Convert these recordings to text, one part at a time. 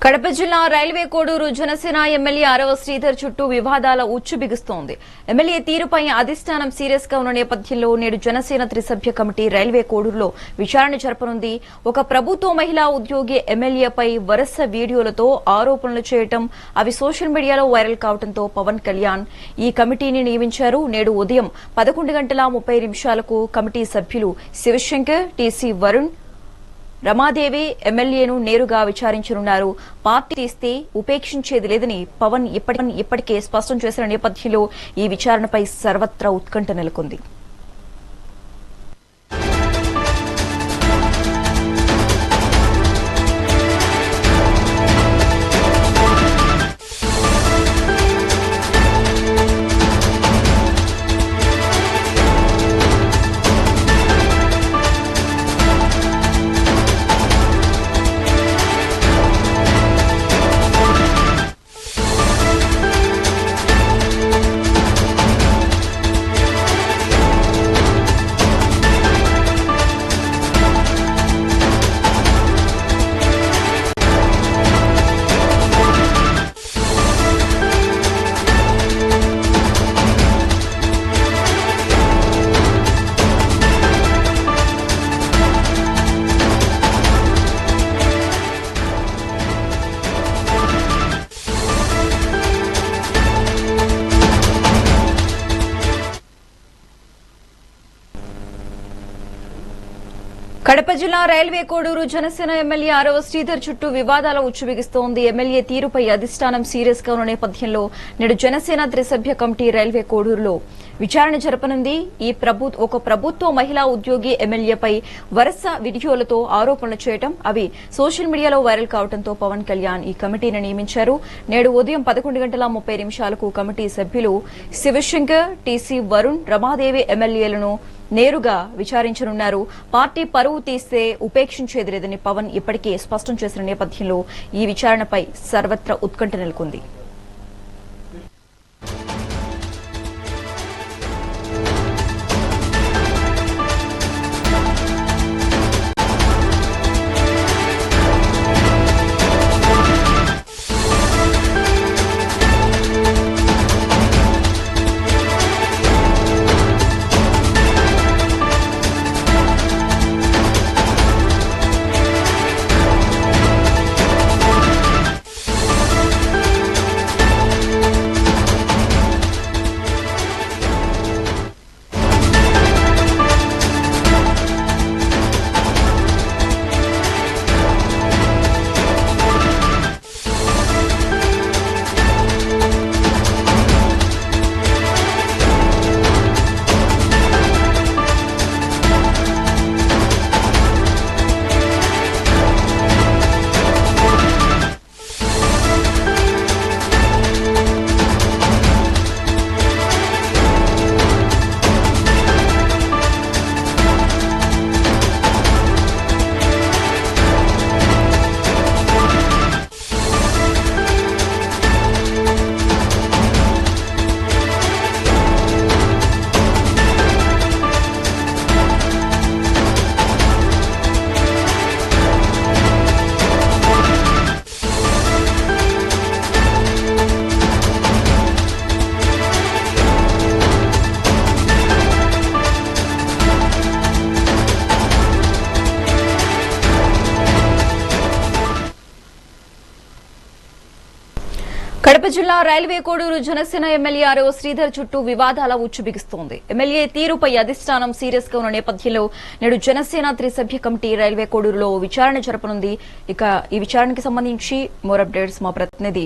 కడప జిల్లా railway Koduru Janasena MLA ఆరవ శ్రీధర్ చుట్టూ వివాదాల ఉచ్చు బిగుస్తోంది. ఎమ్మెల్యే తీరుపై అధిష్టానం సీరియస్ గా ఉన్న నేపథ్యంలో నేడు జనసేన త్రిసభ్య కమిటీ రైల్వే కోడూరులో విచారణ జరపనుంది. ఒక ప్రభుత్వ మహిళా ఉద్యోగి ఎమ్మెల్యేపై వరుస వీడియోలతో ఆరోపణలు చేయటం, అవి సోషల్ మీడియాలో వైరల్ కావడంతో పవన్ కళ్యాణ్ ఈ కమిటీని నియమించారు. నేడు ఉదయం 11:30 కమిటీ సభ్యులు శివశంకర్, టీసీ వరుణ్, రమాదేవి ఎమ్మెల్యేను నేరుగా విచారించనున్నారు. పార్టీ తీస్తే ఉపేక్షించేది లేదని పవన్ ఇప్పటికే స్పష్టం చేసిన నేపథ్యంలో ఈ విచారణపై సర్వత్రా ఉత్కంఠ నెలకొంది. కడప జిల్లా రైల్వే కోడూరు జనసేన ఎమ్మెల్యే ఆరవ శ్రీధర్ చుట్టూ వివాదాల ఉచ్చుబిగుస్తోంది. ఎమ్మెల్యే తీరుపై అధిష్టానం సీరియస్ గా ఉన్న నేపథ్యంలో నేడు జనసేన త్రిసభ్య కమిటీ రైల్వే కోడూరులో విచారణ జరపనుంది. ఒక ప్రభుత్వ మహిళా ఉద్యోగి ఎమ్మెల్యేపై వరుస వీడియోలతో ఆరోపణలు చేయడం, అవి సోషల్ మీడియాలో వైరల్ కావడంతో పవన్ కళ్యాణ్ ఈ కమిటీని నియమించారు. నేడు ఉదయం 11:30 కమిటీ సభ్యులు శివశంకర్, టీసీ వరుణ్, రమాదేవి ఎమ్మెల్యేలను నేరుగా విచారించనున్నారు. పార్టీ పరువు తీస్తే ఉపేక్షించేది లేదని పవన్ ఇప్పటికే స్పష్టం చేసిన నేపథ్యంలో ఈ విచారణపై సర్వత్రా ఉత్కంఠ నెలకొంది. కడప జిల్లా రైల్వే కోడూరు జనసేన ఎమ్మెల్యే ఆరవ శ్రీధర్ చుట్టూ వివాదాల ఉచ్చు బిగుస్తోంది. ఎమ్మెల్యే తీరుపై అధిష్టానం సీరియస్ గా ఉన్న నేపథ్యంలో నేడు జనసేన త్రిసభ్య కమిటీ రైల్వే కోడూరులో విచారణ జరపనుంది. ఇక ఈ విచారణకి సంబంధించి మోర్ అప్డేట్స్ మా ప్రతినిధి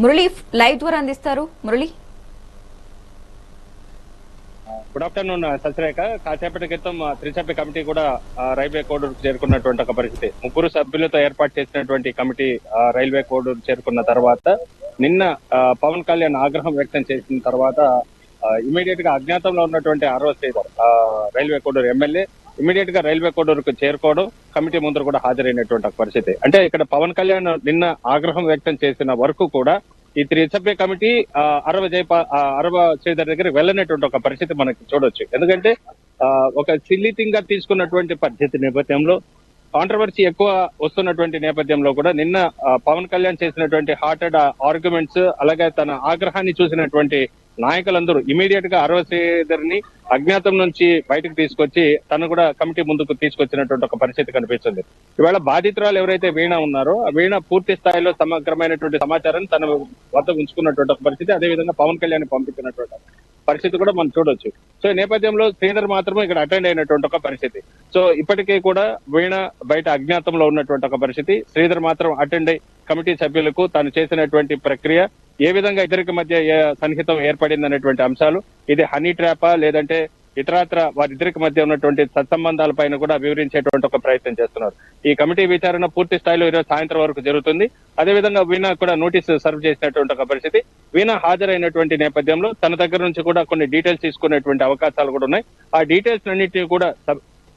మురళి లైవ్ ద్వారా అందిస్తారు. Murali, good afternoon Satyarekha. కాసేపటి క్రితం త్రిసభ్య కమిటీ కూడా రైల్వే కోడూరుకు చేరుకున్నటువంటి ఒక పరిస్థితి. 3 సభ్యులతో ఏర్పాటు చేసినటువంటి కమిటీ రైల్వే కోడూరు చేరుకున్న తర్వాత నిన్న పవన్ కళ్యాణ్ ఆగ్రహం వ్యక్తం చేసిన తర్వాత ఇమీడియట్ గా అజ్ఞాతంలో ఉన్నటువంటి ఆరవ Sridhar railway Koduru MLA immediate గా రైల్వే కోడూరుకు చేరుకోవడం, కమిటీ ముందు కూడా హాజరైనటువంటి పరిస్థితి. అంటే ఇక్కడ పవన్ కళ్యాణ్ నిన్న ఆగ్రహం వ్యక్తం చేసిన వరకు కూడా ఈ త్రిసభ్య కమిటీ అరవ శ్రీధర్ దగ్గరికి వెళ్ళనటువంటి ఒక పరిస్థితి మనకి చూడొచ్చు. ఎందుకంటే ఒక సిల్లీ థింగ్ గా తీసుకున్నటువంటి పద్ధతి నేపథ్యంలో కాంట్రవర్సీ ఎక్కువ వస్తున్నటువంటి నేపథ్యంలో కూడా నిన్న పవన్ కళ్యాణ్ చేసినటువంటి హార్టెడ్ ఆర్గ్యుమెంట్స్, అలాగే తన ఆగ్రహాన్ని చూసినటువంటి నాయకులందరూ ఇమీడియట్ గా అరవ శ్రీధర్ని అజ్ఞాతం నుంచి బయటకు తీసుకొచ్చి తను కూడా కమిటీ ముందుకు తీసుకొచ్చినటువంటి ఒక పరిస్థితి కనిపిస్తుంది. ఇవాళ బాధితురాలు ఎవరైతే వీణ ఉన్నారో ఆ వీణ పూర్తి స్థాయిలో సమగ్రమైనటువంటి సమాచారాన్ని తన వద్ద ఉంచుకున్నటువంటి ఒక పరిస్థితి, అదేవిధంగా పవన్ కళ్యాణ్ పంపించినటువంటి పరిస్థితి కూడా మనం చూడొచ్చు. సో ఈ నేపథ్యంలో శ్రీధర్ మాత్రమే ఇక్కడ అటెండ్ అయినటువంటి ఒక పరిస్థితి. సో ఇప్పటికీ కూడా వీణ బయట అజ్ఞాతంలో ఉన్నటువంటి ఒక పరిస్థితి, శ్రీధర్ మాత్రం అటెండ్ అయి కమిటీ సభ్యులకు తాను చేసినటువంటి ప్రక్రియ, ఏ విధంగా ఇద్దరికి మధ్య సన్నిహితం ఏర్పడింది అనేటువంటి అంశాలు, ఇది హనీ ట్రాపా లేదంటే ఇతరత్ర వారిద్దరికి మధ్య ఉన్నటువంటి సత్సంబంధాల పైన కూడా వివరించేటువంటి ఒక ప్రయత్నం చేస్తున్నారు. ఈ కమిటీ విచారణ పూర్తి స్థాయిలో ఈరోజు సాయంత్రం వరకు జరుగుతుంది. అదేవిధంగా వీణ కూడా నోటీసు సర్వ్ చేసినటువంటి ఒక పరిస్థితి. వీణ హాజరైనటువంటి నేపథ్యంలో తన దగ్గర నుంచి కూడా కొన్ని డీటెయిల్స్ తీసుకునేటువంటి అవకాశాలు కూడా ఉన్నాయి. ఆ డీటెయిల్స్ అన్నింటినీ కూడా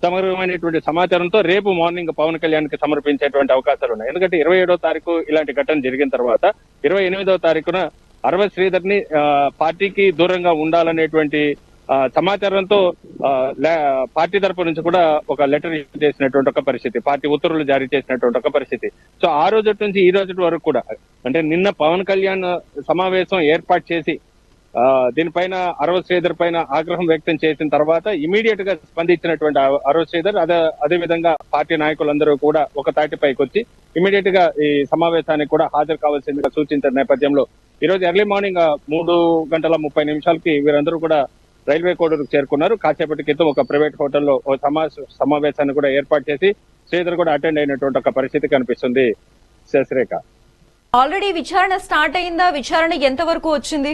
సమగ్రమైనటువంటి సమాచారంతో రేపు మార్నింగ్ పవన్ కళ్యాణ్ కి సమర్పించేటువంటి అవకాశాలు ఉన్నాయి. ఎందుకంటే 27వ తారీఖు ఇలాంటి ఘటన జరిగిన తర్వాత 28వ తారీఖున అరవ శ్రీధర్ ని పార్టీకి దూరంగా ఉండాలనేటువంటి సమాచారంతో పార్టీ తరపు నుంచి కూడా ఒక లెటర్ ఇష్యూ చేసినటువంటి ఒక పరిస్థితి, పార్టీ ఉత్తర్వులు జారీ చేసినటువంటి ఒక పరిస్థితి. సో ఆ రోజు నుంచి ఈ రోజు వరకు కూడా, అంటే నిన్న పవన్ కళ్యాణ్ సమావేశం ఏర్పాటు చేసి దీనిపైన అరవ శ్రీధర్ పైన ఆగ్రహం వ్యక్తం చేసిన తర్వాత ఇమీడియట్ గా స్పందించినటువంటి అరవ శ్రీధర్ అదే విధంగా పార్టీ నాయకులందరూ కూడా ఒక తాటిపైకి వచ్చి ఇమీడియట్ గా ఈ సమావేశానికి కూడా హాజరు కావాల్సిందిగా సూచించిన నేపథ్యంలో ఈ రోజు ఎర్లీ మార్నింగ్ 3:30 వీరందరూ కూడా రైల్వే కోడూరుకు చేరుకున్నారు. కాసేపటి క్రితం ఒక ప్రైవేట్ హోటల్లో సమావేశాన్ని కూడా ఏర్పాటు చేసి శ్రీధర్ కూడా అటెండ్ అయినటువంటి ఒక పరిస్థితి కనిపిస్తుంది. శశిరేఖ, ఆల్రెడీ విచారణ స్టార్ట్ అయిందా? విచారణ ఎంత వరకు వచ్చింది?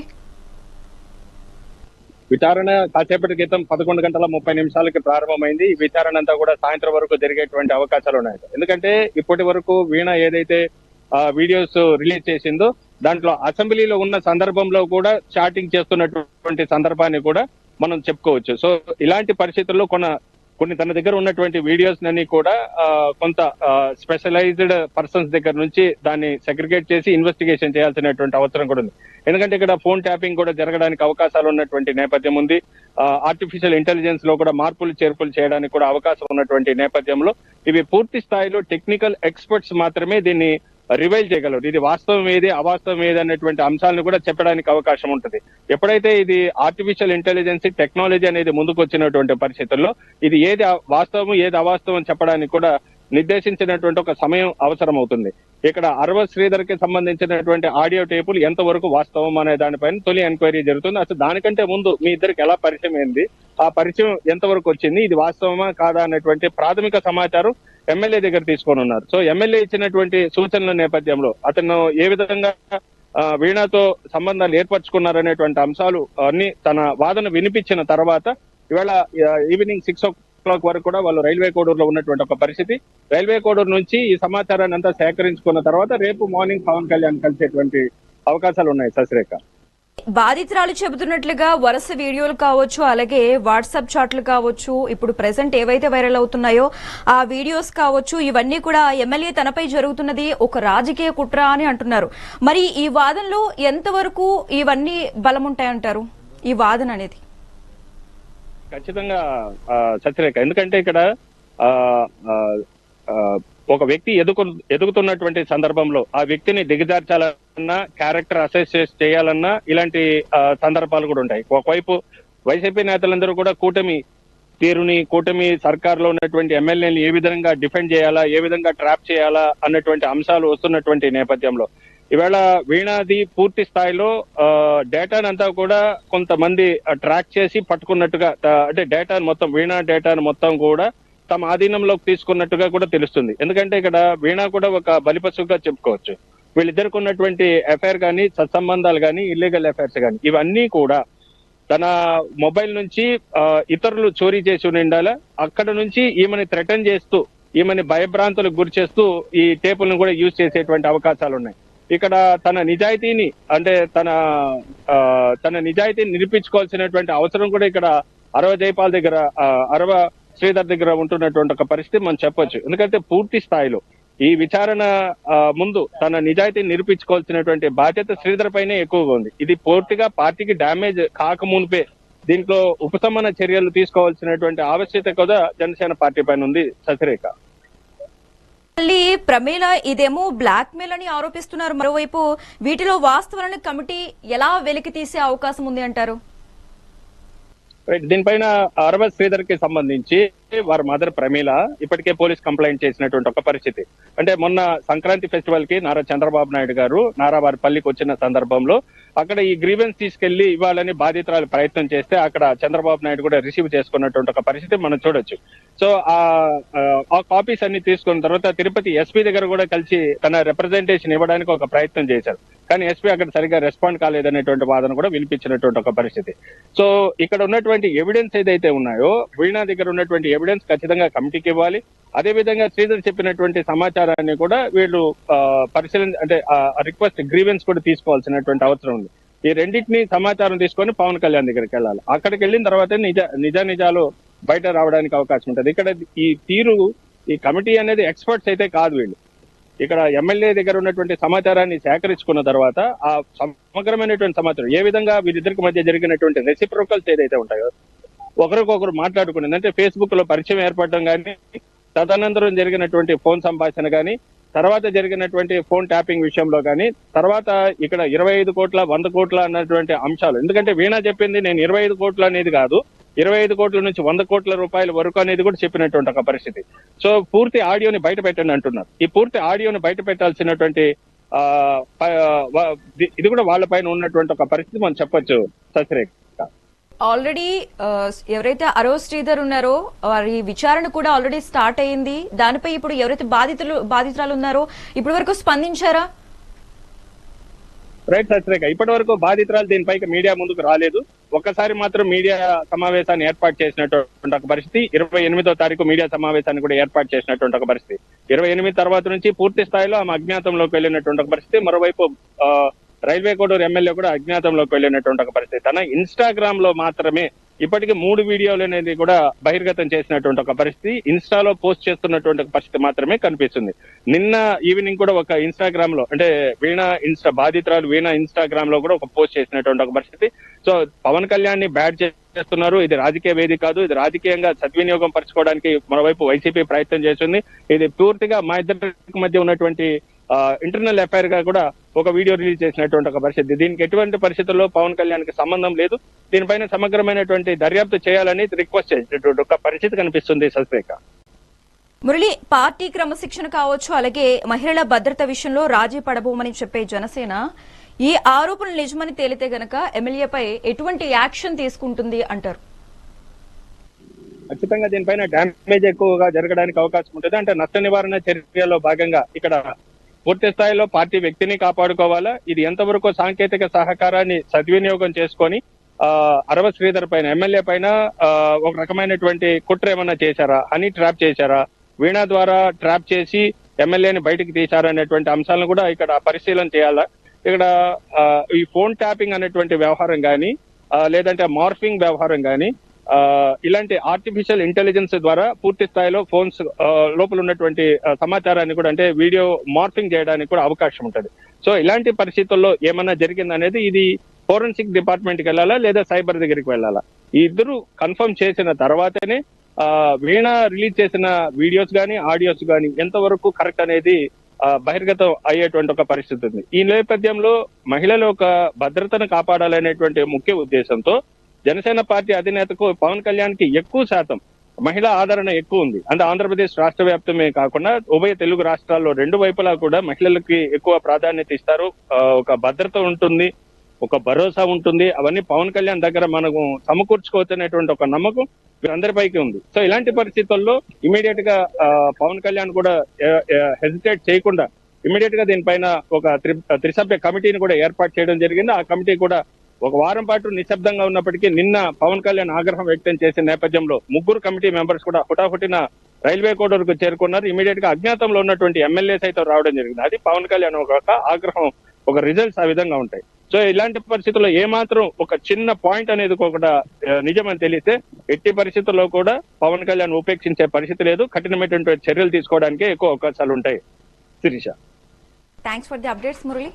విచారణ కాసేపటి క్రితం 11:30 ప్రారంభమైంది. ఈ విచారణ అంతా కూడా సాయంత్రం వరకు జరిగేటువంటి అవకాశాలు ఉన్నాయి. ఎందుకంటే ఇప్పటి వరకు వీణ ఏదైతే వీడియోస్ రిలీజ్ చేసిందో దాంట్లో అసెంబ్లీలో ఉన్న సందర్భంలో కూడా చాటింగ్ చేస్తున్నటువంటి సందర్భాన్ని కూడా మనం చెప్పుకోవచ్చు. సో ఇలాంటి పరిస్థితుల్లో కొన్ని తన దగ్గర ఉన్నటువంటి వీడియోస్ అన్ని కూడా కొంత స్పెషలైజ్డ్ పర్సన్స్ దగ్గర నుంచి దాన్ని సెగ్రిగేట్ చేసి ఇన్వెస్టిగేషన్ చేయాల్సినటువంటి అవసరం కూడా ఉంది. ఎందుకంటే ఇక్కడ ఫోన్ ట్యాపింగ్ కూడా జరగడానికి అవకాశాలు ఉన్నటువంటి నేపథ్యం ఉంది. ఆర్టిఫిషియల్ ఇంటెలిజెన్స్ లో కూడా మార్పులు చేర్పులు చేయడానికి కూడా అవకాశం ఉన్నటువంటి నేపథ్యంలో ఇవి పూర్తి స్థాయిలో టెక్నికల్ ఎక్స్పర్ట్స్ మాత్రమే దీన్ని రివైల్ చేయగలరు. ఇది వాస్తవం ఏది అవాస్తవం ఏది అనేటువంటి అంశాలను కూడా చెప్పడానికి అవకాశం ఉంటుంది. ఎప్పుడైతే ఇది ఆర్టిఫిషియల్ ఇంటెలిజెన్స్ టెక్నాలజీ అనేది ముందుకు వచ్చినటువంటి పరిస్థితుల్లో ఇది ఏది వాస్తవం ఏది అవాస్తవం చెప్పడానికి కూడా నిర్దేశించినటువంటి ఒక సమయం అవసరం అవుతుంది. ఇక్కడ అరవ శ్రీధర్ కి సంబంధించినటువంటి ఆడియో టేపులు ఎంతవరకు వాస్తవం అనే దానిపైన తొలి ఎంక్వైరీ జరుగుతుంది. అసలు దానికంటే ముందు మీ ఇద్దరికి ఎలా పరిచయం అయింది, ఆ పరిచయం ఎంతవరకు వచ్చింది, ఇది వాస్తవమా కాదా అనేటువంటి ప్రాథమిక సమాచారం ఎమ్మెల్యే దగ్గర తీసుకొని ఉన్నారు. సో ఎమ్మెల్యే ఇచ్చినటువంటి సూచనల నేపథ్యంలో అతను ఏ విధంగా వీణతో సంబంధాలు ఏర్పరచుకున్నారనేటువంటి అంశాలు అన్ని తన వాదన వినిపించిన తర్వాత ఇవాళ ఈవినింగ్ 6 వరకు కూడా వాళ్ళు రైల్వే కోడూరులో ఉన్నటువంటి ఒక పరిస్థితి. రైల్వే కోడూరు నుంచి ఈ సమాచారాన్ని అంతా సేకరించుకున్న తర్వాత రేపు మార్నింగ్ పవన్ కళ్యాణ్ కలిసేటువంటి అవకాశాలు ఉన్నాయి. శశిరేఖ, బాధితురాలు చెబుతున్నట్లుగా వరుస వీడియోలు కావచ్చు, అలాగే వాట్సాప్ చాట్లు కావచ్చు, ఇప్పుడు ప్రెసెంట్ ఏవైతే వైరల్ అవుతున్నాయో ఆ వీడియోస్ కావచ్చు, ఇవన్నీ కూడా ఎమ్మెల్యే తనపై జరుగుతున్నది ఒక రాజకీయ కుట్ర అని అంటున్నారు. మరి ఈ వాదనలో ఎంతవరకు ఇవన్నీ బలముంటాయంటారు? ఈ వాదన అనేది ఖచ్చితంగా సత్యరేఖ, ఎందుకంటే ఇక్కడ ఒక వ్యక్తి ఎదుగుతున్నటువంటి సందర్భంలో ఆ వ్యక్తిని దిగజార్చాలన్నా, క్యారెక్టర్ అసెస్ చేయాలన్నా ఇలాంటి సందర్భాలు కూడా ఉంటాయి. ఒకవైపు వైసీపీ నేతలందరూ కూడా కూటమి సర్కార్లో ఉన్నటువంటి ఎమ్మెల్యేలు ఏ విధంగా డిఫెండ్ చేయాలా, ఏ విధంగా ట్రాప్ చేయాలా అన్నటువంటి అంశాలు వస్తున్నటువంటి నేపథ్యంలో ఈవేళ వీణాది పూర్తి స్థాయిలో డేటానంతా కూడా కొంతమంది ట్రాక్ చేసి పట్టుకున్నట్టుగా, అంటే వీణా డేటాను మొత్తం కూడా తమ ఆధీనంలోకి తీసుకున్నట్టుగా కూడా తెలుస్తుంది. ఎందుకంటే ఇక్కడ వీణా కూడా ఒక బలిపశువుగా చెప్పుకోవచ్చు. వీళ్ళిద్దరికి ఉన్నటువంటి ఎఫ్ఐఆర్ కానీ, సత్సంబంధాలు కానీ, ఇల్లీగల్ ఎఫైర్స్ కానీ ఇవన్నీ కూడా తన మొబైల్ నుంచి ఇతరులు చోరీ చేసి ఉండాలా, అక్కడ నుంచి ఈమెని థ్రెటన్ చేస్తూ, ఈమెని భయభ్రాంతులకు గురి చేస్తూ ఈ టేపులను కూడా యూజ్ చేసేటువంటి అవకాశాలు ఉన్నాయి. ఇక్కడ తన నిజాయితీని, అంటే తన నిజాయితీని నిరూపించుకోవాల్సినటువంటి అవసరం కూడా ఇక్కడ అరవ శ్రీధర్ దగ్గర ఉంటున్నటువంటి ఒక పరిస్థితి మనం చెప్పొచ్చు. ఎందుకంటే పూర్తి స్థాయిలో ఈ విచారణ ముందు తన నిజాయితీని నిరూపించుకోవాల్సినటువంటి బాధ్యత శ్రీధర్ పైనే ఎక్కువగా ఉంది. ఇది పూర్తిగా పార్టీకి డ్యామేజ్ కాకమునిపే దీంట్లో ఉపశమన చర్యలు తీసుకోవాల్సినటువంటి ఆవశ్యకత కూడా జనసేన పార్టీ పైన ఉంది. శశిరేఖ, మళ్ళీ ప్రమీల ఇదేమో బ్లాక్ మెయిల్ అని ఆరోపిస్తున్నారు. మరోవైపు వీటిలో వాస్తవాలను కమిటీ ఎలా వెలికి తీసే అవకాశం ఉంది అంటారు? దీనిపైన అరవ శ్రీధర్ కి సంబంధించి వారి మదర్ ప్రమీల ఇప్పటికే పోలీస్ కంప్లైంట్ చేసినటువంటి ఒక పరిస్థితి. అంటే మొన్న సంక్రాంతి ఫెస్టివల్ కి నారా చంద్రబాబు నాయుడు గారు నారావారిపల్లికి వచ్చిన సందర్భంలో అక్కడ ఈ గ్రీవెన్స్ తీసుకెళ్లి ఇవ్వాలని బాధితురాలు ప్రయత్నం చేస్తే అక్కడ చంద్రబాబు నాయుడు కూడా రిసీవ్ చేసుకున్నటువంటి ఒక పరిస్థితి మనం చూడొచ్చు. సో ఆ కాపీస్ అన్ని తీసుకున్న తర్వాత తిరుపతి ఎస్పీ దగ్గర కూడా కలిసి తన రిప్రజెంటేషన్ ఇవ్వడానికి ఒక ప్రయత్నం చేశారు. కానీ ఎస్పీ అక్కడ సరిగా రెస్పాండ్ కాలేదనేటువంటి వాదన కూడా వినిపించినటువంటి ఒక పరిస్థితి. సో ఇక్కడ ఉన్నటువంటి ఎవిడెన్స్ ఏదైతే ఉన్నాయో వీణా దగ్గర ఉన్నటువంటి ఎవిడెన్స్ ఖచ్చితంగా కమిటీకి ఇవ్వాలి. అదే విధంగా శ్రీధర్ చెప్పినటువంటి సమాచారాన్ని కూడా వీళ్ళు పరిశీలన అంటే రిక్వెస్ట్ గ్రీవెన్స్ కూడా తీసుకోవాల్సినటువంటి అవసరం ఉంది. ఈ రెండింటిని సమాచారం తీసుకొని పవన్ కళ్యాణ్ దగ్గరికి వెళ్ళాలి. అక్కడికి వెళ్ళిన తర్వాత నిజాలు బయట రావడానికి అవకాశం ఉంటుంది. ఇక్కడ ఈ కమిటీ అనేది ఎక్స్పర్ట్స్ అయితే కాదు. వీళ్ళు ఇక్కడ ఎమ్మెల్యే దగ్గర ఉన్నటువంటి సమాచారాన్ని సేకరించుకున్న తర్వాత ఆ సమగ్రమైనటువంటి సమాచారం ఏ విధంగా వీరిద్దరికి మధ్య జరిగినటువంటి రెసిప్రోకల్స్ ఏదైతే ఉంటాయో ఒకరికొకరు మాట్లాడుకునేది అంటే ఫేస్బుక్ లో పరిచయం ఏర్పడడం కానీ తదనంతరం జరిగినటువంటి ఫోన్ సంభాషణ కానీ తర్వాత జరిగినటువంటి ఫోన్ ట్యాపింగ్ విషయంలో కానీ తర్వాత ఇక్కడ 25 కోట్ల 100 కోట్ల అన్నటువంటి అంశాలు. ఎందుకంటే వీణా చెప్పింది నేను 25 కోట్లు అనేది కాదు, 25 కోట్ల నుంచి 100 కోట్ల రూపాయల వరకు అనేది కూడా చెప్పినటువంటి ఒక పరిస్థితి. సో పూర్తి ఆడియోని బయట పెట్టండి అంటున్నారు. ఈ పూర్తి ఆడియోని బయట పెట్టాల్సినటువంటి ఇది కూడా వాళ్ళ పైన ఉన్నటువంటి ఒక పరిస్థితి మనం చెప్పొచ్చు. సత్యరేఖ ఆల్రెడీ ఎవరైతే అరవ శ్రీధర్ ఉన్నారో వారి విచారణ కూడా ఆల్రెడీ స్టార్ట్ అయింది. దానిపై ఇప్పుడు ఎవరైతే బాధితురాలు ఉన్నారో ఇప్పటి వరకు స్పందించారా? రైట్ సత్యరేఖ, ఇప్పటి వరకు బాధితురాలు దీనిపై మీడియా ముందుకు రాలేదు. ఒక్కసారి మాత్రం మీడియా సమావేశాన్ని ఏర్పాటు చేసినటువంటి ఒక పరిస్థితి. 28వ తారీఖు మీడియా సమావేశాన్ని కూడా ఏర్పాటు చేసినటువంటి ఒక పరిస్థితి. 28 తర్వాత నుంచి పూర్తి స్థాయిలో ఆమె అజ్ఞాతంలోకి వెళ్ళినటువంటి ఒక పరిస్థితి. మరోవైపు రైల్వే కోడూరు ఎమ్మెల్యే కూడా అజ్ఞాతంలోకి వెళ్ళినటువంటి ఒక పరిస్థితి. తన ఇన్స్టాగ్రామ్ లో మాత్రమే ఇప్పటికీ 3 వీడియోలు అనేది కూడా బహిర్గతం చేసినటువంటి ఒక పరిస్థితి. ఇన్స్టాలో పోస్ట్ చేస్తున్నటువంటి ఒక పరిస్థితి మాత్రమే కనిపిస్తుంది. నిన్న ఈవినింగ్ కూడా ఒక ఇన్స్టాగ్రామ్ లో అంటే బాధితురాలు వీణా ఇన్స్టాగ్రామ్ లో కూడా ఒక పోస్ట్ చేసినటువంటి ఒక పరిస్థితి. సో పవన్ కళ్యాణ్ ని బ్యాడ్ చేస్తున్నారు, ఇది రాజకీయ వేదిక కాదు, ఇది రాజకీయంగా సద్వినియోగం పరచుకోవడానికి మరోవైపు వైసీపీ ప్రయత్నం చేస్తుంది, ఇది పూర్తిగా మా ఇద్దరి మధ్య ఉన్నటువంటి ఇంటర్నల్ అఫైర్ గా కూడా ఒక వీడియో రిలీజ్ చేసినటువంటి ఒక పరిస్థితి. దీనికి ఎటువంటి పరిస్థితుల్లో పవన్ కళ్యాణ్ కి సంబంధం లేదు, దీనిపైన సమగ్రమైనటువంటి దర్యాప్తు చేయాలని రిక్వెస్ట్ చేసినటువంటి ఒక పరిస్థితి కనిపిస్తుంది. సస్పేక మురళి, పార్టీ క్రమశిక్షణ కావచ్చు, అలాగే మహిళల భద్రత విషయంలో రాజీ పడబోమని చెప్పే జనసేన ఈ ఆరోపణలు నిజమని తేలితే గనక ఎమ్మెల్యేపై ఎటువంటి యాక్షన్ తీసుకుంటుంది అంటారు? ఖచ్చితంగా దీనిపైన డ్యామేజ్ ఎక్కువగా జరగడానికి అవకాశం ఉంటుంది. అంటే నష్ట నివారణ చర్యలో భాగంగా ఇక్కడ పూర్తి స్థాయిలో పార్టీ వ్యక్తిని కాపాడుకోవాలా, ఇది ఎంతవరకు సాంకేతిక సహకారాన్ని సద్వినియోగం చేసుకొని అరవ శ్రీధర్ పైన ఎమ్మెల్యే పైన ఒక రకమైనటువంటి కుట్ర ఏమన్నా చేశారా, హనీ ట్రాప్ చేశారా, వీణా ద్వారా ట్రాప్ చేసి ఎమ్మెల్యేని బయటకు తీశారా అనేటువంటి అంశాలను కూడా ఇక్కడ పరిశీలన చేయాలా. ఇక్కడ ఈ ఫోన్ ట్యాపింగ్ అనేటువంటి వ్యవహారం కానీ లేదంటే మార్ఫింగ్ వ్యవహారం కానీ ఇలాంటి ఆర్టిఫిషియల్ ఇంటెలిజెన్స్ ద్వారా పూర్తి స్థాయిలో ఫోన్స్ లోపల ఉన్నటువంటి సమాచారాన్ని కూడా అంటే వీడియో మార్ఫింగ్ చేయడానికి కూడా అవకాశం ఉంటుంది. సో ఇలాంటి పరిస్థితుల్లో ఏమన్నా జరిగిందనేది ఇది ఫోరెన్సిక్ డిపార్ట్మెంట్ కి వెళ్ళాలా లేదా సైబర్ దగ్గరికి వెళ్ళాలా, ఈ ఇద్దరు కన్ఫర్మ్ చేసిన తర్వాతనే వీణా రిలీజ్ చేసిన వీడియోస్ కానీ ఆడియోస్ కానీ ఎంతవరకు కరెక్ట్ అనేది బహిర్గతం అయ్యేటువంటి ఒక పరిస్థితి ఉంది. ఈ నేపథ్యంలో మహిళల ఒక భద్రతను కాపాడాలనేటువంటి ముఖ్య ఉద్దేశంతో జనసేన పార్టీ అధినేతకు పవన్ కళ్యాణ్ కి ఎక్కువ శాతం మహిళా ఆదరణ ఎక్కువ ఉంది. అంటే ఆంధ్రప్రదేశ్ రాష్ట్ర వ్యాప్తమే కాకుండా ఉభయ తెలుగు రాష్ట్రాల్లో 2 వైపులా కూడా మహిళలకి ఎక్కువ ప్రాధాన్యత ఇస్తారు, ఒక భద్రత ఉంటుంది, ఒక భరోసా ఉంటుంది. అవన్నీ పవన్ కళ్యాణ్ దగ్గర మనకు సమకూర్చుకోవచ్చనేటువంటి ఒక నమ్మకం వీరందరిపైకి ఉంది. సో ఇలాంటి పరిస్థితుల్లో ఇమీడియట్ గా పవన్ కళ్యాణ్ కూడా హెసిటేట్ చేయకుండా ఇమీడియట్ గా దీనిపైన ఒక త్రిసభ్య కమిటీని కూడా ఏర్పాటు చేయడం జరిగింది. ఆ కమిటీ కూడా ఒక వారం పాటు నిశ్శబ్దంగా ఉన్నప్పటికీ నిన్న పవన్ కళ్యాణ్ ఆగ్రహం వ్యక్తం చేసిన నేపథ్యంలో 3 కమిటీ మెంబర్స్ కూడా హుటాహుటిన రైల్వే కోడూరుకు చేరుకున్నారు. ఇమీడియట్ గా అజ్ఞాతంలో ఉన్నటువంటి ఎమ్మెల్యేస్ అయితే రావడం జరిగింది. అది పవన్ కళ్యాణ్ ఒక ఆగ్రహం ఒక రిజల్ట్స్ ఆ విధంగా ఉంటాయి. సో ఇలాంటి పరిస్థితుల్లో ఏమాత్రం ఒక చిన్న పాయింట్ అనేది కూడా నిజమని తెలిస్తే ఎట్టి పరిస్థితుల్లో కూడా పవన్ కళ్యాణ్ ఉపేక్షించే పరిస్థితి లేదు, కఠినమైనటువంటి చర్యలు తీసుకోవడానికి ఎక్కువ అవకాశాలు ఉంటాయి. Sirisha, thanks for the updates Murali.